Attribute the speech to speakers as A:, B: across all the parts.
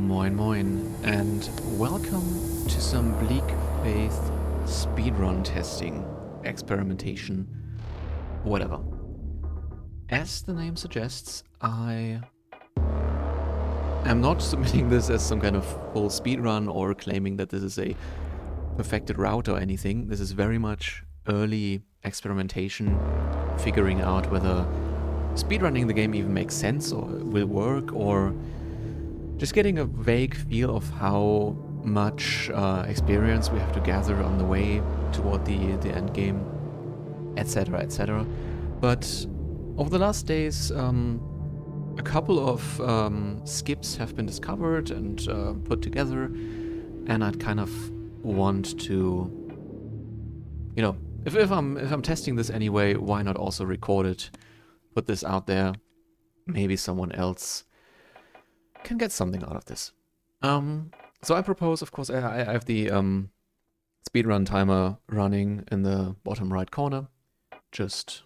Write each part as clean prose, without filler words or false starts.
A: Moin moin, and welcome to some Bleak Faith speedrun testing, experimentation, whatever. As the name suggests, I am not submitting this as some kind of full speedrun or claiming that this is a perfected route or anything. This is very much early experimentation, figuring out whether speedrunning the game even makes sense or will work, or just getting a vague feel of how much experience we have to gather on the way toward the end game, etc, etc. But over the last days, a couple of skips have been discovered and put together, and I'd kind of want to, you know, if I'm testing this anyway, why not also record it, put this out there, maybe someone else can get something out of this. So I propose, of course, I have the speedrun timer running in the bottom right corner, just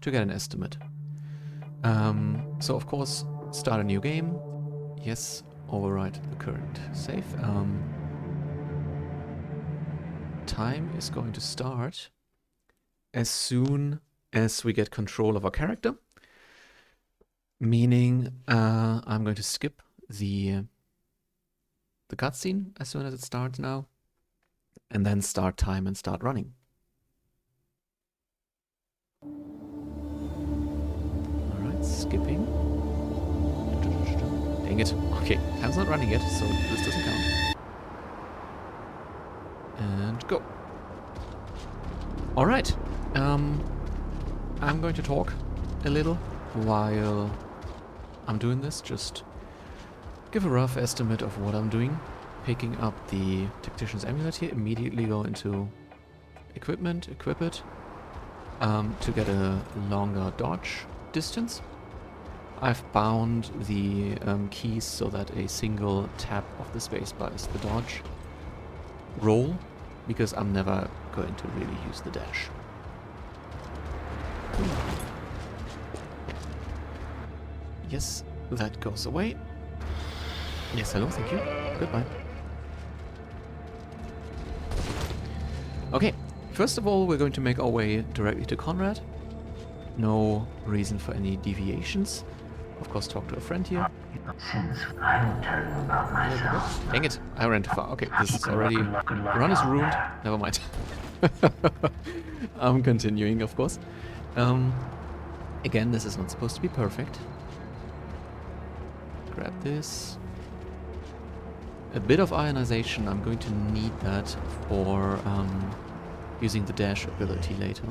A: to get an estimate. So of course, start a new game. Yes, override the current save. Time is going to start as soon as we get control of our character. Meaning, I'm going to skip the cutscene as soon as it starts now, and then start time and start running. Alright, skipping. Dang it. Okay, time's not running yet, so this doesn't count. And go. Alright, I'm going to talk a little while I'm doing this, just give a rough estimate of what I'm doing. Picking up the Tactician's Amulet here, immediately go into equipment, equip it, to get a longer dodge distance. I've bound the keys so that a single tap of the spacebar is the dodge. Roll, because I'm never going to really use the dash. Yes, that goes away. Yes, hello, thank you. Goodbye. Okay, first of all, we're going to make our way directly to Konrad. No reason for any deviations. Of course, talk to a friend here.
B: Since I will tell you about myself.
A: Dang it, I ran too far. Okay, this is already... The run is ruined. Never mind. I'm continuing, of course. Again, this is not supposed to be perfect. Grab this. A bit of ionization, I'm going to need that for using the dash ability later.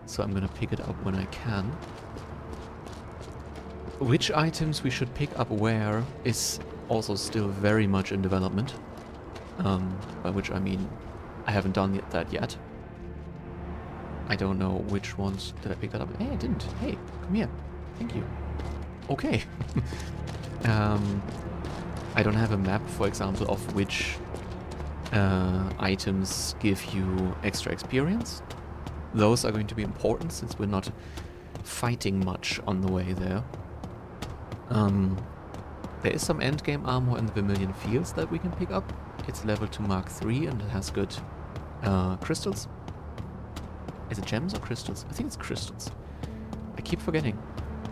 A: So I'm going to pick it up when I can. Which items we should pick up where is also still very much in development. By which I mean, I haven't done that yet. I don't know which ones did I pick that up. Hey, I didn't. Hey, come here. Thank you. Okay. I don't have a map, for example, of which items give you extra experience. Those are going to be important since we're not fighting much on the way there. There is some endgame armor in the Vermillion Fields that we can pick up. It's level to Mark 3 and it has good crystals. Is it gems or crystals? I think it's crystals. I keep forgetting.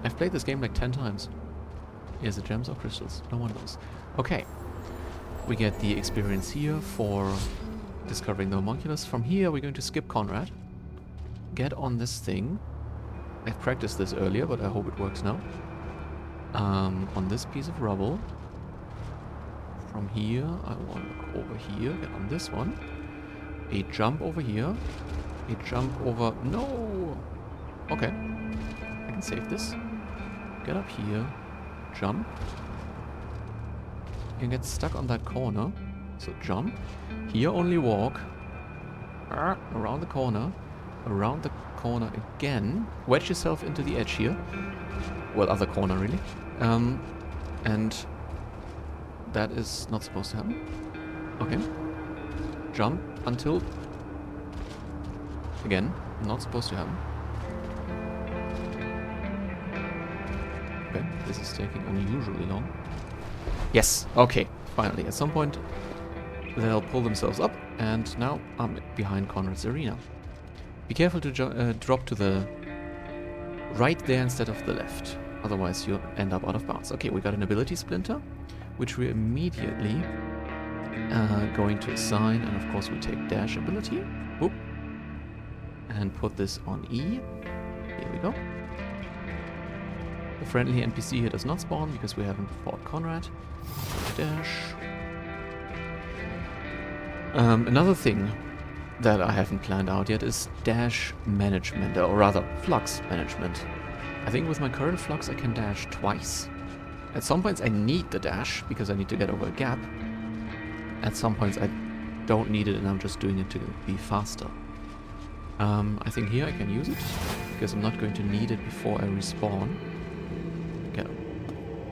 A: I've played this game like 10 times. Is it gems or crystals? No one knows. Okay. We get the experience here for discovering the homunculus. From here, we're going to skip Konrad. Get on this thing. I've practiced this earlier, but I hope it works now. On this piece of rubble. From here, I want to go over here. Get on this one. A jump over here. A jump over... No! Okay. I can save this. Get up here. Jump. You can get stuck on that corner. So jump. Here only walk. Around the corner. Around the corner again. Wedge yourself into the edge here. Well, other corner really. And that is not supposed to happen. Okay. Jump until... Again, not supposed to happen. Okay, this is taking unusually long. Yes, okay, finally. At some point, they'll pull themselves up, and now I'm behind Konrad's arena. Be careful to drop to the right there instead of the left. Otherwise, you'll end up out of bounds. Okay, we got an ability splinter, which we're immediately going to assign, and of course we take dash ability. Whoop. And put this on E. Here we go. The friendly NPC here does not spawn because we haven't fought Konrad. Dash. Another thing that I haven't planned out yet is dash management, or rather flux management. I think with my current flux I can dash twice. At some points I need the dash because I need to get over a gap. At some points I don't need it and I'm just doing it to be faster. I think here I can use it because I'm not going to need it before I respawn. Get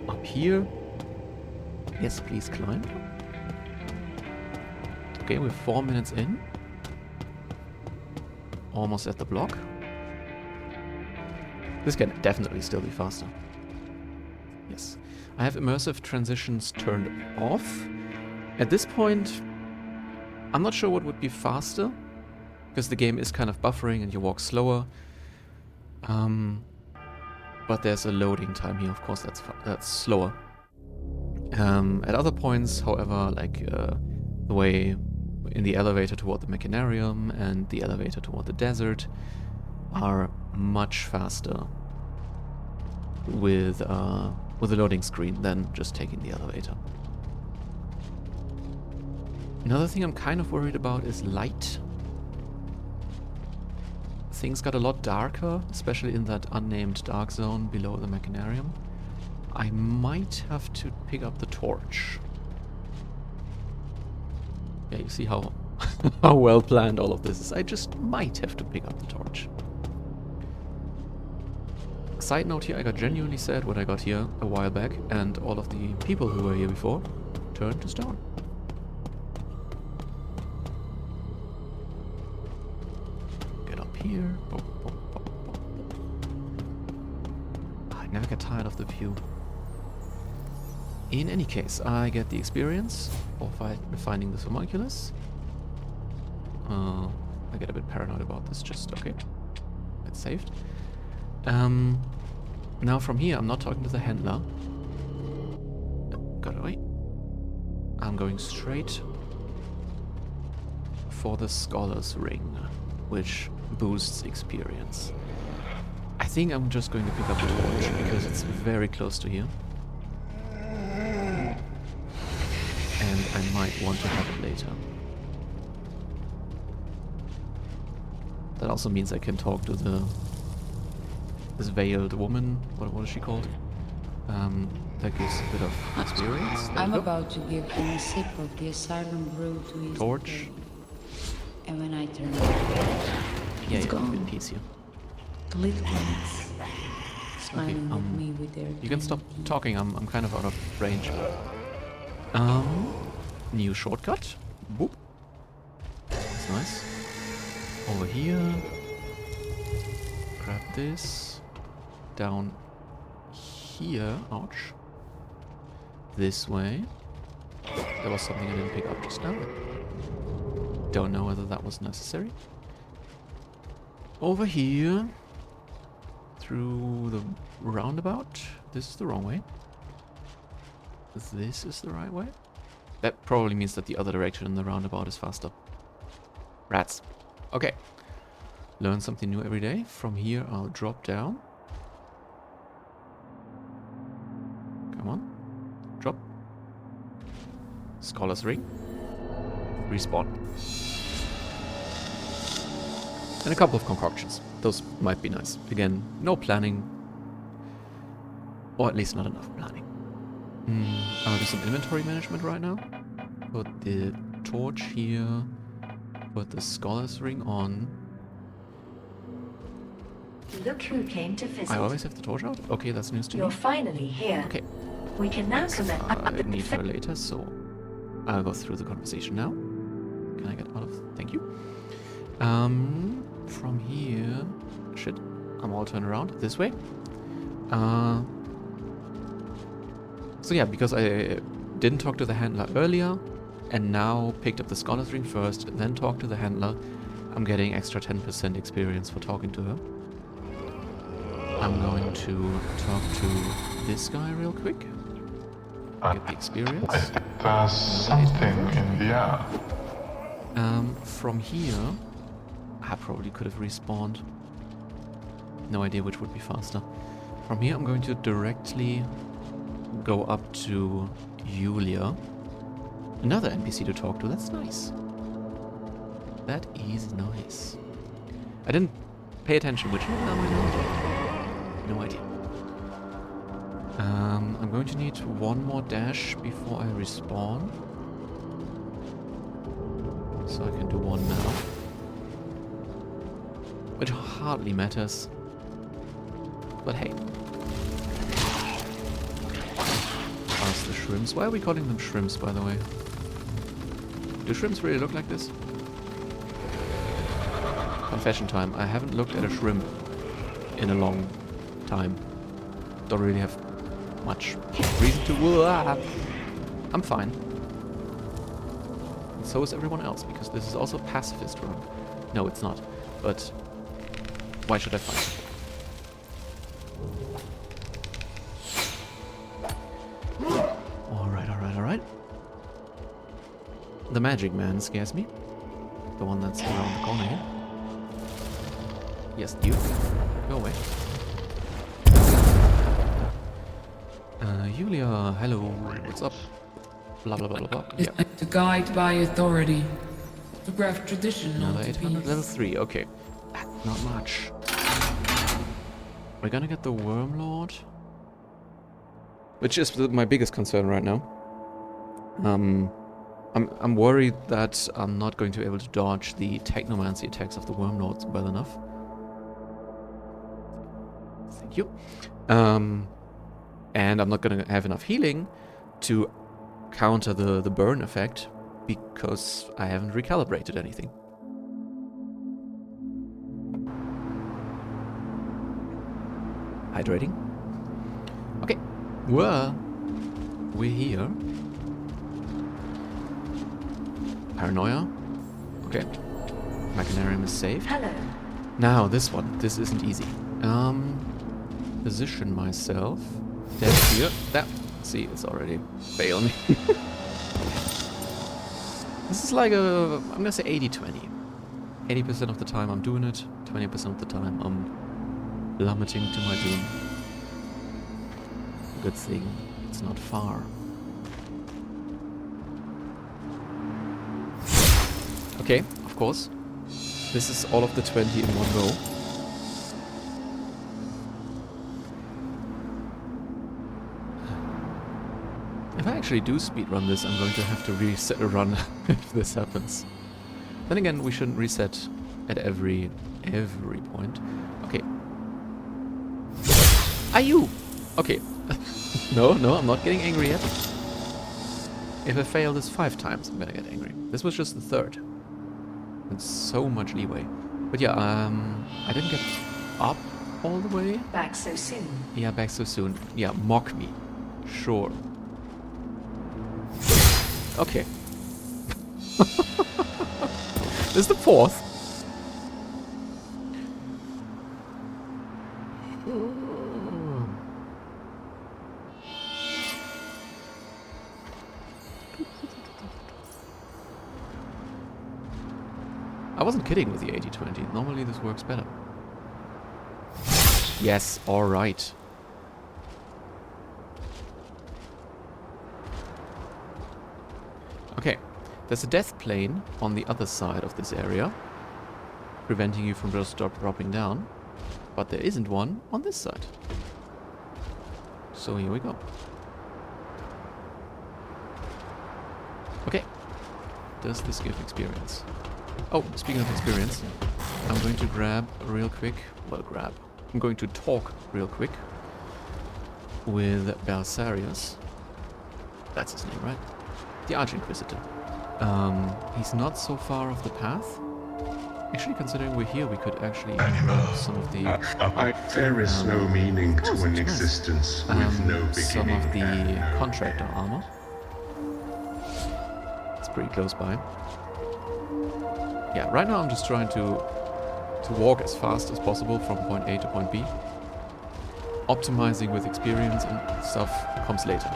A: up here. Yes, please climb. Okay, we're 4 minutes in. Almost at the block. This can definitely still be faster. Yes. I have immersive transitions turned off. At this point, I'm not sure what would be faster, because the game is kind of buffering and you walk slower. But there's a loading time here, of course that's slower. At other points, however, like the way in the elevator toward the Machinarium and the elevator toward the desert are much faster with a loading screen than just taking the elevator. Another thing I'm kind of worried about is light. Things got a lot darker, especially in that unnamed dark zone below the Machinarium. I might have to pick up the torch. Yeah, you see how how well planned all of this is. I just might have to pick up the torch. Side note here, I got genuinely sad when I got here a while back and all of the people who were here before turned to stone. Get up here. I never get tired of the view. In any case, I get the experience of finding this homunculus. I get a bit paranoid about this, just okay. It's saved. Now from here, I'm not talking to the handler. Got away. I'm going straight for the Scholar's Ring, which boosts experience. I think I'm just going to pick up the torch because it's very close to here. And I might want to have it later. That also means I can talk to this veiled woman. What is she called? That gives a bit of experience.
C: I'm about to give him a sip of the Asylum brew to his
A: torch.
C: brain. And when I turn
A: Yeah,
C: it's
A: yeah,
C: gone.
A: in peace here.
C: The little ones smiling at me with their
A: you can stop talking. I'm kind of out of range. New shortcut. Boop. That's nice. Over here. Grab this. Down here. Ouch. This way. There was something I didn't pick up just now. Don't know whether that was necessary. Over here. Through the roundabout. This is the wrong way. This is the right way. That probably means that the other direction in the roundabout is faster. Rats. Okay. Learn something new every day. From here I'll drop down. Come on. Drop. Scholar's Ring. Respawn. And a couple of concoctions. Those might be nice. Again, no planning. Or at least not enough planning. I'll do some inventory management right now. Put the torch here. Put the Scholar's Ring on.
D: Look who came to visit.
A: I always have the torch out? Okay, that's news to me.
D: You're finally here.
A: Okay.
D: We can now commence.
A: I need her later, so I'll go through the conversation now. Can I get out of... Thank you. From here... Shit. I'm all turned around. This way. So yeah, because I didn't talk to the handler earlier, and now picked up the scholar's ring first, then talked to the handler, I'm getting extra 10% experience for talking to her. I'm going to talk to this guy real quick. Get the experience.
E: There's something in the air.
A: From here, I probably could have respawned. No idea which would be faster. From here, I'm going to directly go up to Julia. Another NPC to talk to. That's nice. That is nice. I didn't pay attention which one am I now? No idea. I'm going to need one more dash before I respawn. So I can do one now. Which hardly matters. But hey. Ask the shrimps. Why are we calling them shrimps, by the way? Do shrimps really look like this? Confession time. I haven't looked at a shrimp in a long time. Don't really have much reason to. I'm fine. And so is everyone else, because this is also pacifist run. No, it's not. But why should I fight? Alright. The magic man scares me. The one that's around the corner here. Yes, you. Go away. Julia, hello. What's up? Blah blah blah blah blah. Yeah.
F: To guide by authority. To craft tradition,
A: Another
F: not to
A: 800,
F: peace.
A: level 3, okay. Not much. We're gonna get the Wormlord. Which is my biggest concern right now. I'm worried that I'm not going to be able to dodge the technomancy attacks of the Wormlords well enough. Thank you. And I'm not gonna have enough healing to counter the burn effect because I haven't recalibrated anything. Hydrating. Okay. Well, we're here. Paranoia. Okay. Machinarium is saved.
D: Hello.
A: Now, this one. This isn't easy. Position myself. That's here. That. See, it's already failing me. This is like a... I'm gonna say 80-20. 80% of the time I'm doing it. 20% of the time I'm plummeting to my doom. Good thing it's not far. Okay, of course. This is all of the 20 in one go. If I actually do speedrun this, I'm going to have to reset a run if this happens. Then again, we shouldn't reset at every point. Okay. Are you? Okay. No, I'm not getting angry yet. If I fail this 5 times, I'm gonna get angry. This was just the 3rd. It's so much leeway. But yeah, I didn't get up all the way.
D: Back so soon.
A: Yeah, back so soon. Yeah, mock me. Sure. Okay. This is the 4th. I wasn't kidding with the 80-20. Normally this works better. Yes, alright. Okay, there's a death plane on the other side of this area, preventing you from just dropping down, but there isn't one on this side. So here we go. Okay, does this give experience? Oh, speaking of experience, I'm going to grab real quick, I'm going to talk real quick with Belisarius. That's his name, right? The Arch-Inquisitor. He's not so far off the path. Actually, considering we're here, we could actually grab some of the...
E: There is no meaning to an
A: nice.
E: existence with no beginning
A: Some of the
E: and no
A: contractor armor. pretty close by. Yeah, right now I'm just trying to walk as fast as possible from point A to point B. Optimizing with experience and stuff comes later.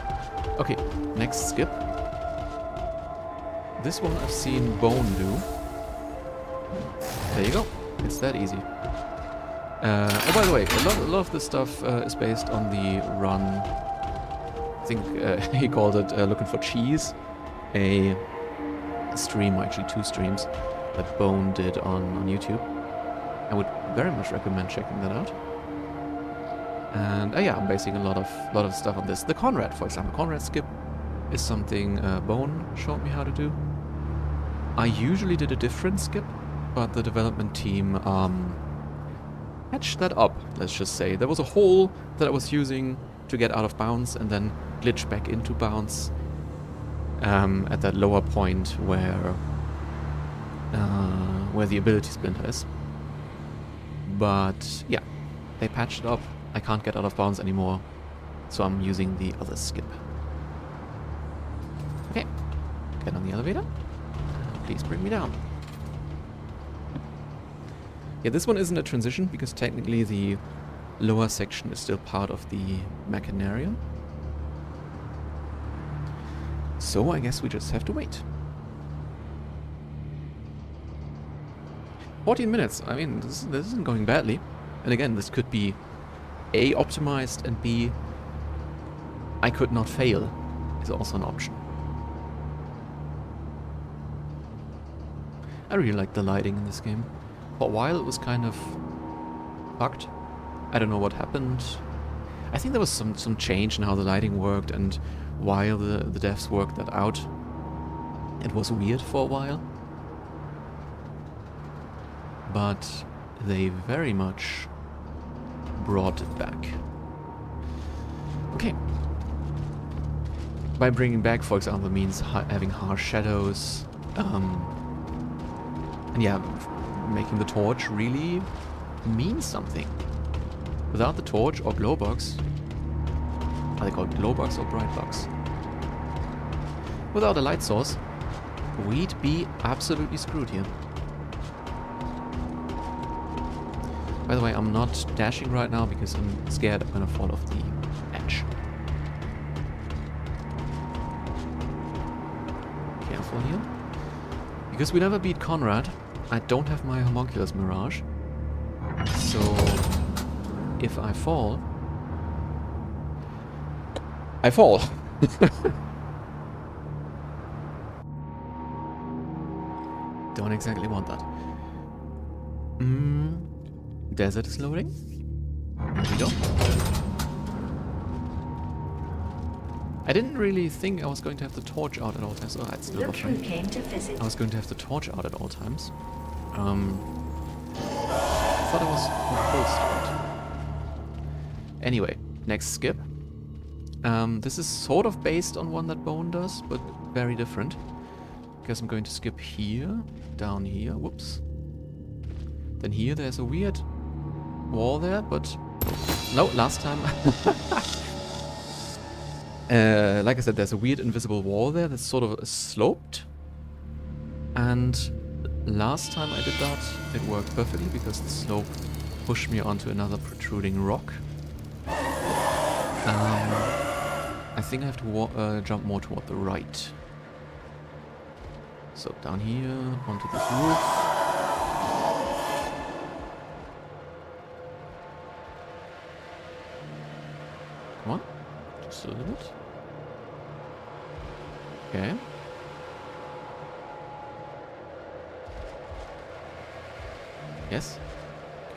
A: Okay, next skip. This one I've seen Bone do. There you go. It's that easy. Oh, by the way, a lot of this stuff is based on the run. I think he called it Looking for Cheese. A stream, actually 2 streams, that Bone did on YouTube. I would very much recommend checking that out. And yeah, I'm basing a lot of stuff on this. The Konrad, for example, Konrad Skip is something Bone showed me how to do. I usually did a different skip, but the development team patched that up, let's just say. There was a hole that I was using to get out of bounds and then glitch back into bounds at that lower point where the ability splinter is. But yeah, they patched it up. I can't get out of bounds anymore, so I'm using the other skip. Okay, get on the elevator. Please bring me down. Yeah, this one isn't a transition because technically the lower section is still part of the Machinarium. So I guess we just have to wait. 14 minutes. I mean, this isn't going badly. And again, this could be A, optimized, and B, I could not fail is also an option. I really like the lighting in this game. For a while it was kind of bugged. I don't know what happened. I think there was some change in how the lighting worked, and while the devs worked that out, it was weird for a while. But they very much brought it back. Okay. By bringing back, for example, means having harsh shadows, and yeah, making the torch really means something. Without the torch or glowbox, are they called glowbox or brightbox? Without a light source, we'd be absolutely screwed here. By the way, I'm not dashing right now because I'm scared I'm gonna fall off the edge. Careful here. Because we never beat Konrad, I don't have my homunculus mirage. So if I fall, I fall. Don't exactly want that. Desert is loading. There we go. I didn't really think I was going to have the torch out at all times. Oh, it's still
D: Look who
A: buffering.
D: came to visit.
A: I was going to have the torch out at all times. I thought it was a full start. Anyway, next skip. This is sort of based on one that Bone does, but very different. Because I'm going to skip here, down here, whoops. Then here there's a weird wall there, but no, last time. Like I said, there's a weird invisible wall there that's sort of sloped. And last time I did that, it worked perfectly because the slope pushed me onto another protruding rock. I think I have to jump more toward the right. So down here, onto this roof. Come on, just a little bit. Okay. Yes.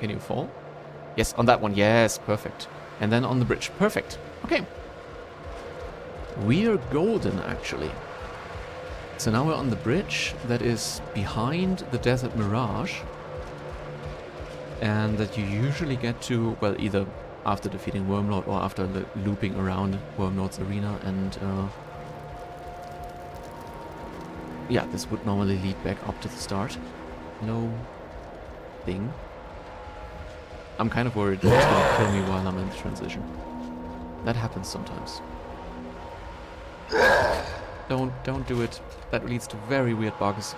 A: Can you fall? Yes, on that one. Yes, perfect. And then on the bridge. Perfect. Okay. We're golden, actually. So now we're on the bridge that is behind the Desert Mirage. And that you usually get to, well, either after defeating Wormlord or after looping around Wormlord's arena. And yeah, this would normally lead back up to the start. No thing. I'm kind of worried that it's gonna kill me while I'm in the transition. That happens sometimes. Don't do it. That leads to very weird bugs.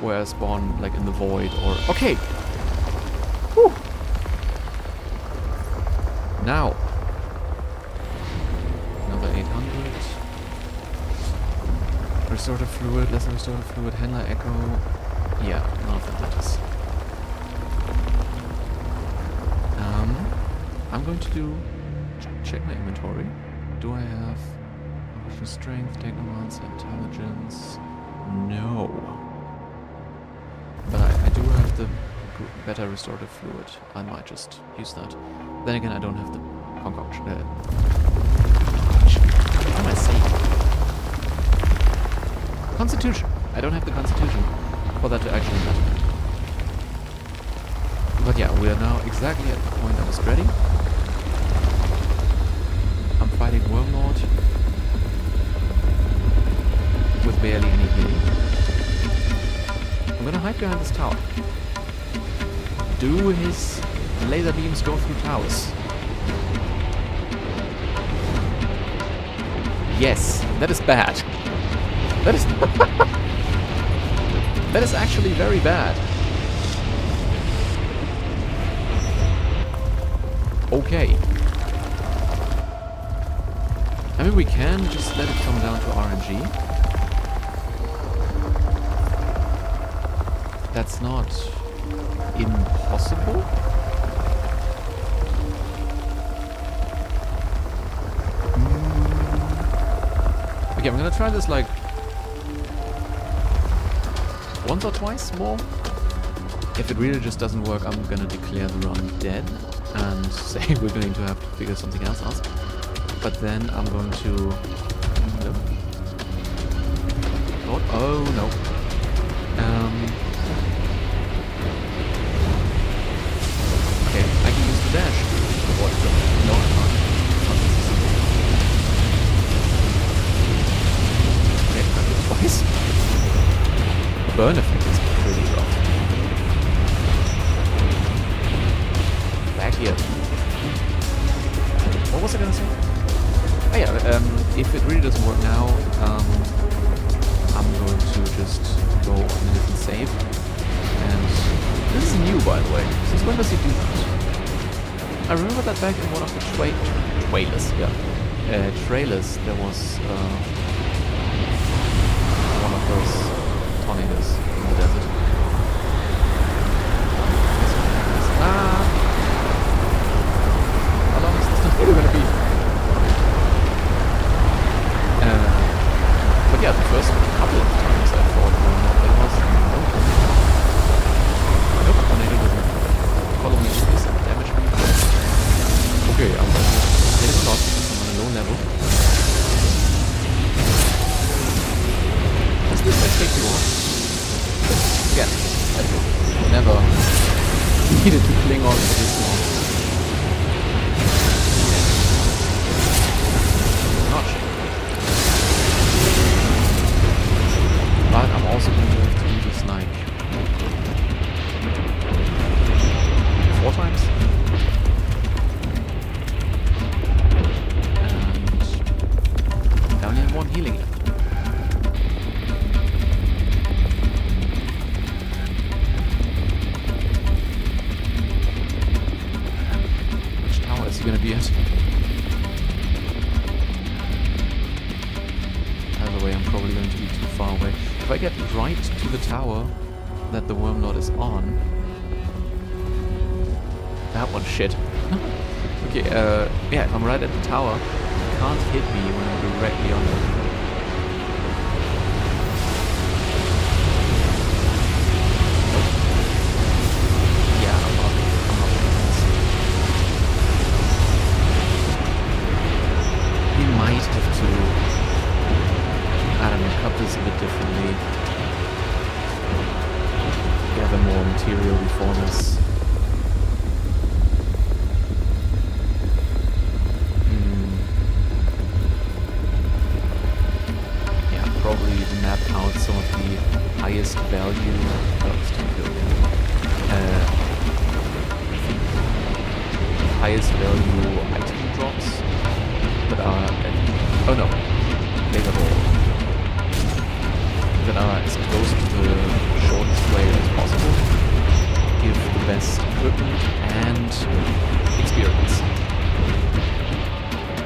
A: Where I spawn like in the void or... Okay! Whew. Now. Another 800. Restorative fluid, lesser restorative fluid, handler echo. Yeah, none of that matters. I'm going to check my inventory. Do I have strength, technomancer, intelligence? No. But I do have the better restorative fluid. I might just use that. Then again, I don't have the concoction. What am I saying? Constitution. I don't have the constitution for that to actually matter. But yeah, we are now exactly at the point I was ready. I'm fighting Wormlord with barely any healing. I'm gonna hide behind this tower. Do his laser beams go through towers? Yes, that is bad. That is that is actually very bad. Okay. I mean, we can just let it come down to RNG. That's not impossible. Okay, I'm gonna try this like once or twice more. If it really just doesn't work, I'm gonna declare the run dead and say we're going to have to figure something else out. But then I'm going to... Nope. Oh no. Okay, I can use the dash. What? No, I can't. Okay, I did it twice. Burn effect is pretty rough. Back here. What was I gonna say? Oh yeah, if it really doesn't work now, I'm going to just go on a different save. And this is new, by the way. Since when does he do that? I remember that back in one of the trailers, yeah. Trailers, there was one of those tornadoes in the desert. How long is this video gonna be? But yeah, the first couple of times I thought there was nope, tornado doesn't follow me into this and damage me. Okay, I'm going to hit it a lot. I'm on a low level. Does this take you on? Again, I never needed to cling on for this long. Not sure. But I'm also going to have to do this like 4 times. And I only have 1 healing left. Which tower is he going to be at? Either way, I'm probably going to be too far away. If I get right to the tower that the Wormlord is on... That one's shit. Okay, yeah, if I'm right at the tower, he can't hit me when I'm directly on it. Yeah, I'm not doing this. He might have to... I don't know, cut this a bit differently. Gather more material before this. Yeah, probably map out some of the highest value. Highest value item drops that are at, oh no, laser ball. that are as close to the shortest way as possible, give the best equipment and experience.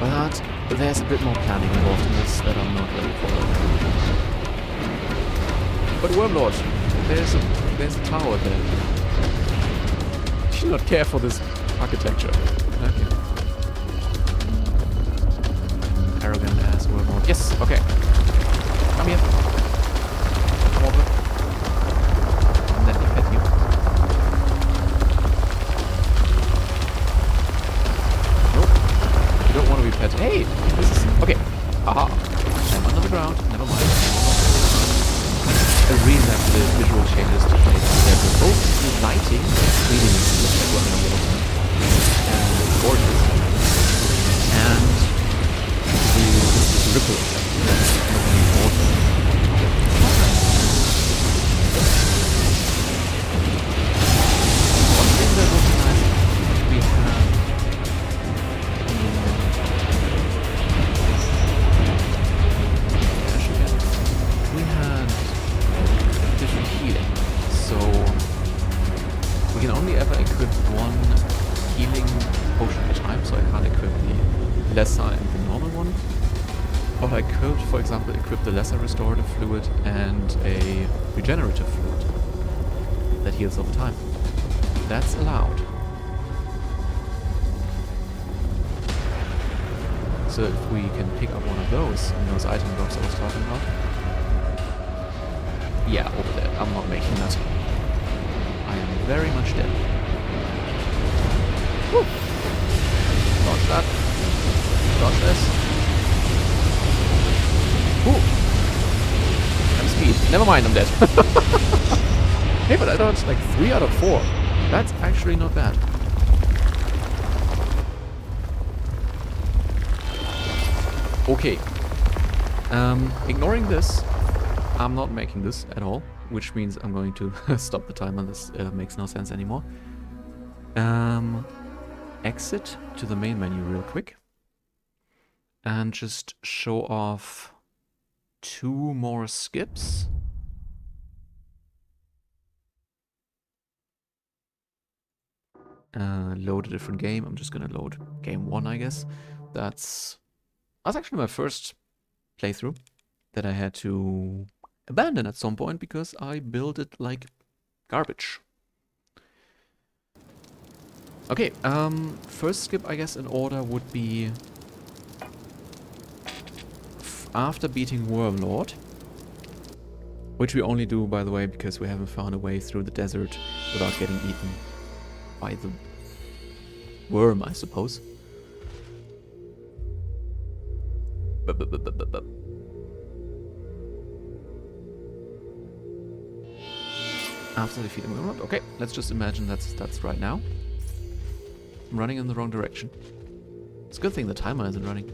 A: But there's a bit more planning involved in this that I'm not ready for. But Wormlord, there's a tower there. You do not care for this architecture. Okay. Arrogant ass Wormlord. Yes, okay. Come here. Come over. And let me pet you. Nope. You don't want to be pet. Hey! This is... Okay. Aha. I'm under the ground. Never mind. I really like the visual changes to play together. Both the lighting really looks like running on water. And it's gorgeous. And the ripple effect. That's looking important. One thing that would be nice if we have we had different healing, so we can only ever equip one healing potion at a time, so I can't equip the lesser and the normal one. But I could, for example, equip the lesser restorative fluid and a regenerative fluid that heals over time. That's allowed. So if we can pick up one of those in those item blocks I was talking about. Yeah, over there. I'm not making that. I am very much dead. Woo! Dodge that. Dodge this. Ooh! I'm speed. Never mind, I'm dead. Hey, but I dodged like 3 out of 4. That's actually not bad. Okay. Ignoring this, I'm not making this at all, which means I'm going to stop the timer. This makes no sense anymore. Exit to the main menu real quick. And just show off 2 more skips. Load a different game. I'm just gonna load game 1, I guess. That's actually my first playthrough that I had to abandon at some point because I built it like garbage. Okay, first skip, I guess, in order would be after beating Wormlord, which we only do, by the way, because we haven't found a way through the desert without getting eaten by the worm, I suppose. After defeating Wormlord. Okay, let's just imagine that's right now. I'm running in the wrong direction. It's a good thing the timer isn't running.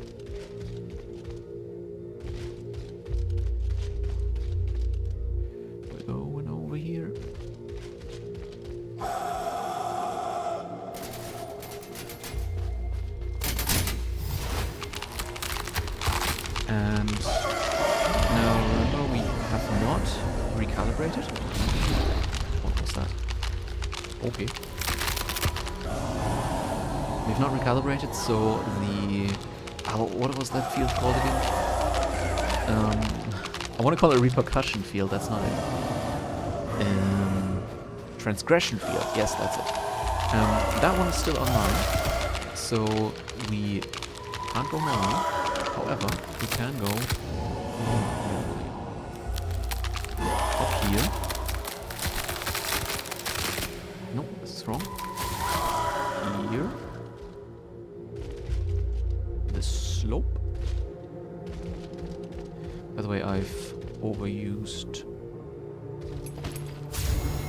A: We're going over here. And now remember, we have not recalibrated. What was that? Okay. We've not recalibrated, so the... what was that field called again? I want to call it a repercussion field, that's not it. Transgression field, yes, that's it. That one is still online, so we can't go manually. However, we can go up here. No, this is wrong. Here. The slope. By the way, I've overused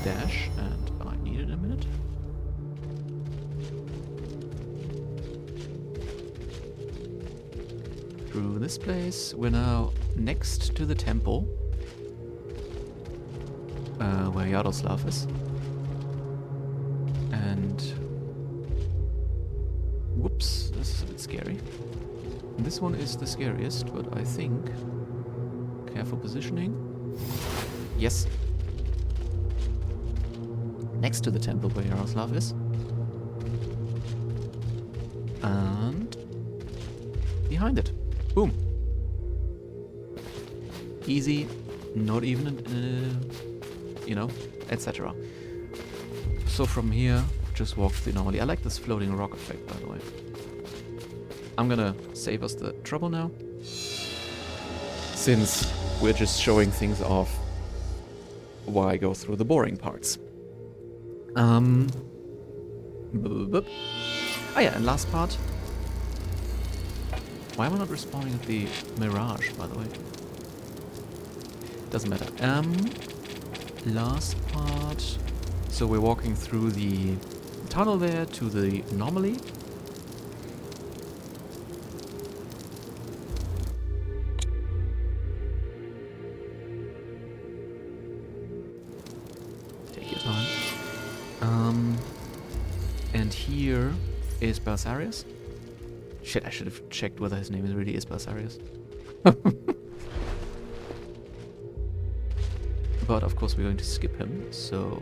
A: dash and I need it in a minute. Through this place, we're now next to the temple where Yaroslav is. And whoops, this is a bit scary. This one is the scariest, but I think careful positioning. Yes. Next to the temple where Yaroslav is. And behind it. Boom. Easy, not even, you know, etc. So from here, just walk through normally. I like this floating rock effect, by the way. I'm gonna save us the trouble now, since we're just showing things off. Why go through the boring parts? Oh yeah, and last part. Why am I not respawning at the Mirage, by the way? Doesn't matter. Last part. So we're walking through the tunnel there to the anomaly. Take your time. And here is Belisarius. Shit, I should have checked whether his name really is Belisarius. But of course we're going to skip him, so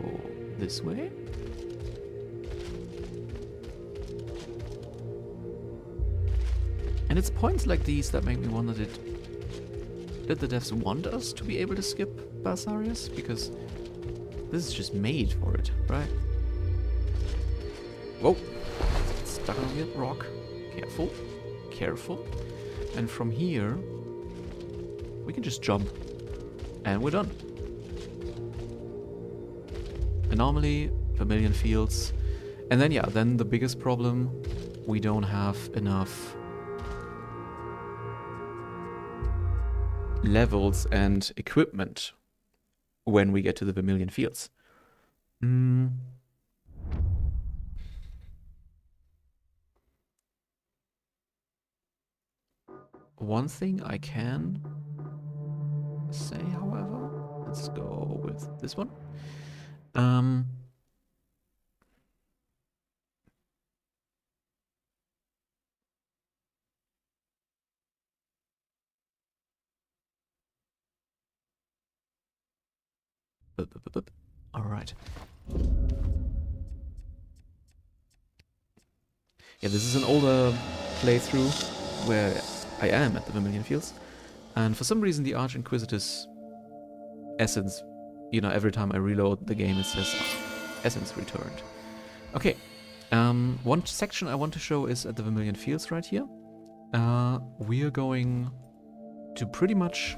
A: this way. And it's points like these that make me wonder, did the devs want us to be able to skip Belisarius? Because this is just made for it, right? Whoa! Stuck on a weird rock. Careful. Careful. And from here, we can just jump. And we're done. Anomaly, Vermillion Fields. And then, yeah, then the biggest problem, we don't have enough levels and equipment when we get to the Vermillion Fields. One thing I can say, however, let's go with this one. All right. Yeah, this is an older playthrough where I am at the Vermillion Fields, and for some reason the Arch Inquisitor's essence, you know, every time I reload the game it says essence returned. Okay, one section I want to show is at the Vermillion Fields right here. We are going to pretty much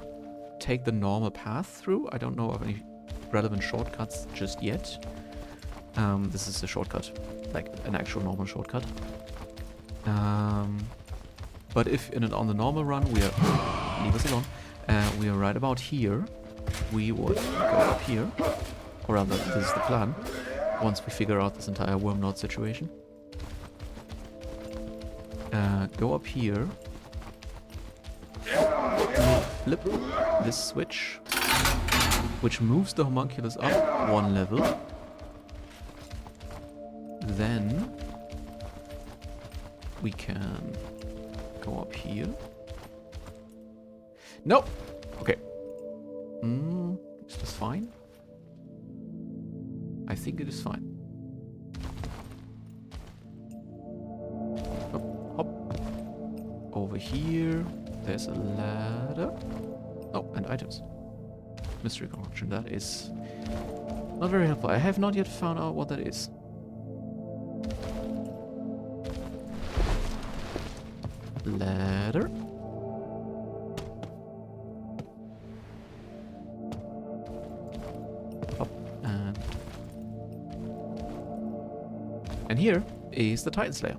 A: take the normal path through. I don't know of any relevant shortcuts just yet. This is a shortcut, like an actual normal shortcut. But if on the normal run we are, leave us alone, we are right about here, we would go up here, or rather this is the plan, once we figure out this entire Wormlord situation. Go up here, flip this switch, which moves the homunculus up one level. Then we can go up here. No! Okay. Is this fine? I think it is fine. Hop, hop. Over here, there's a ladder. Oh, and items. Mystery concoction, that is not very helpful. I have not yet found out what that is. Ladder. Up and here is the Titan Slayer.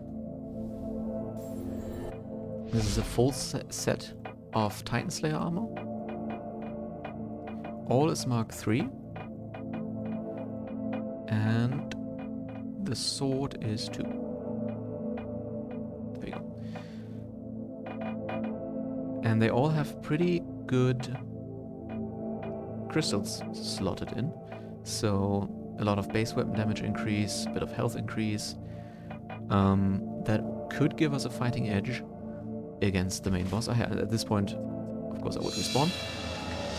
A: This is a full set of Titan Slayer armor. All is Mark III. And the sword is 2. There you go. And they all have pretty good crystals slotted in. So a lot of base weapon damage increase, a bit of health increase. That could give us a fighting edge against the main boss. At this point, of course, I would respawn.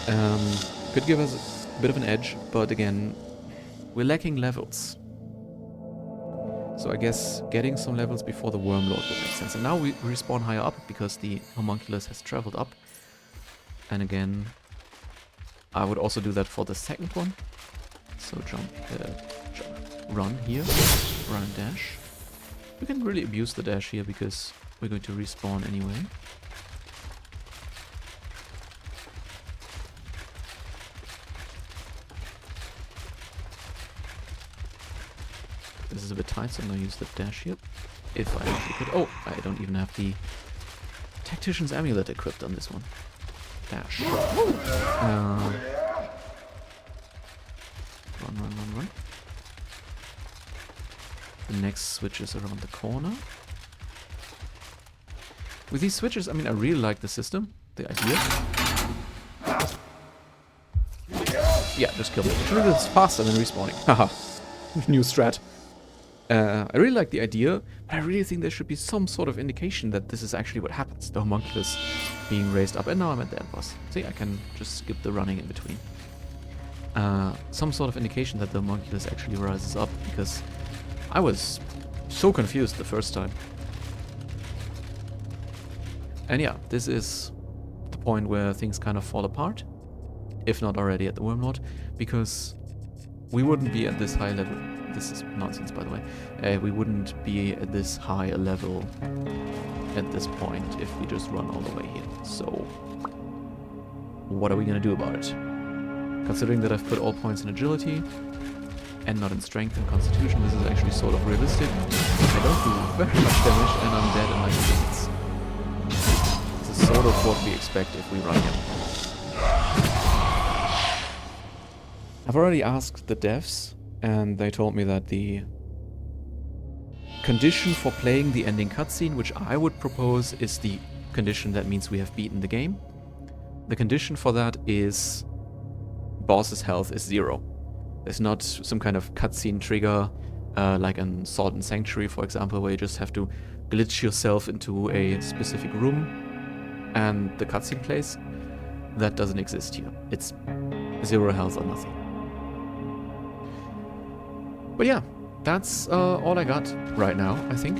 A: Could give us a bit of an edge, but again, we're lacking levels. So I guess getting some levels before the Wormlord would make sense. And now we respawn higher up because the homunculus has traveled up. And again, I would also do that for the second one. So run here, run and dash. We can really abuse the dash here because we're going to respawn anyway. This is a bit tight, so I'm gonna use the dash here. If I actually could. Oh, I don't even have the Tactician's Amulet equipped on this one. Dash. Run. The next switch is around the corner. With these switches, I mean, I really like the system, the idea. Yeah, just kill me. It's faster than respawning. Haha. New strat. I really like the idea, but I really think there should be some sort of indication that this is actually what happens. The homunculus being raised up, and now I'm at the end boss. See, I can just skip the running in between. Some sort of indication that the homunculus actually rises up, because I was so confused the first time. And yeah, this is the point where things kind of fall apart, if not already at the Wormlord, because we wouldn't be at this high level. This is nonsense, by the way. We wouldn't be at this high a level at this point if we just run all the way here. So, what are we gonna do about it? Considering that I've put all points in agility and not in strength and constitution, this is actually sort of realistic. I don't do very much damage and I'm dead in like 2 minutes. This is sort of what we expect if we run him. I've already asked the devs, and they told me that the condition for playing the ending cutscene, which I would propose, is the condition that means we have beaten the game. The condition for that is boss's health is 0. There's not some kind of cutscene trigger, like in Salt and Sanctuary, for example, where you just have to glitch yourself into a specific room and the cutscene plays. That doesn't exist here. It's 0 health or nothing. But yeah, that's all I got right now, I think.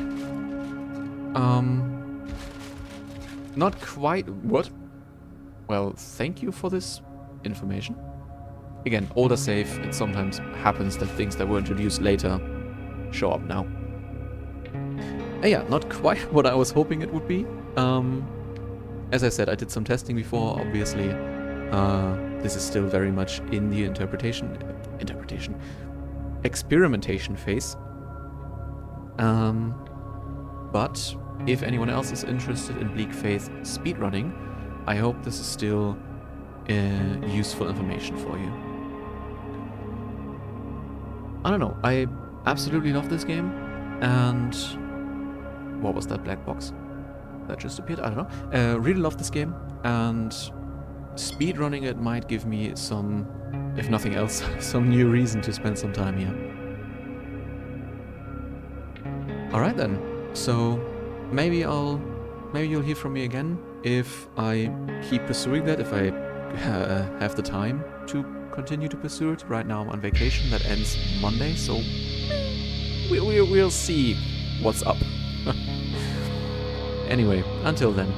A: Not quite... What? Well, thank you for this information. Again, older save, it sometimes happens that things that were introduced later show up now. Yeah, not quite what I was hoping it would be. As I said, I did some testing before, obviously. This is still very much in the experimentation phase. But if anyone else is interested in Bleak Faith speedrunning, I hope this is still useful information for you. I don't know, I absolutely love this game, and what was that black box that just appeared? I don't know. Really love this game, and speedrunning it might give me some, if nothing else, some new reason to spend some time here. Alright then, so maybe you'll hear from me again if I keep pursuing that, if I have the time to continue to pursue it. Right now I'm on vacation, that ends Monday, so we'll see what's up. Anyway, until then.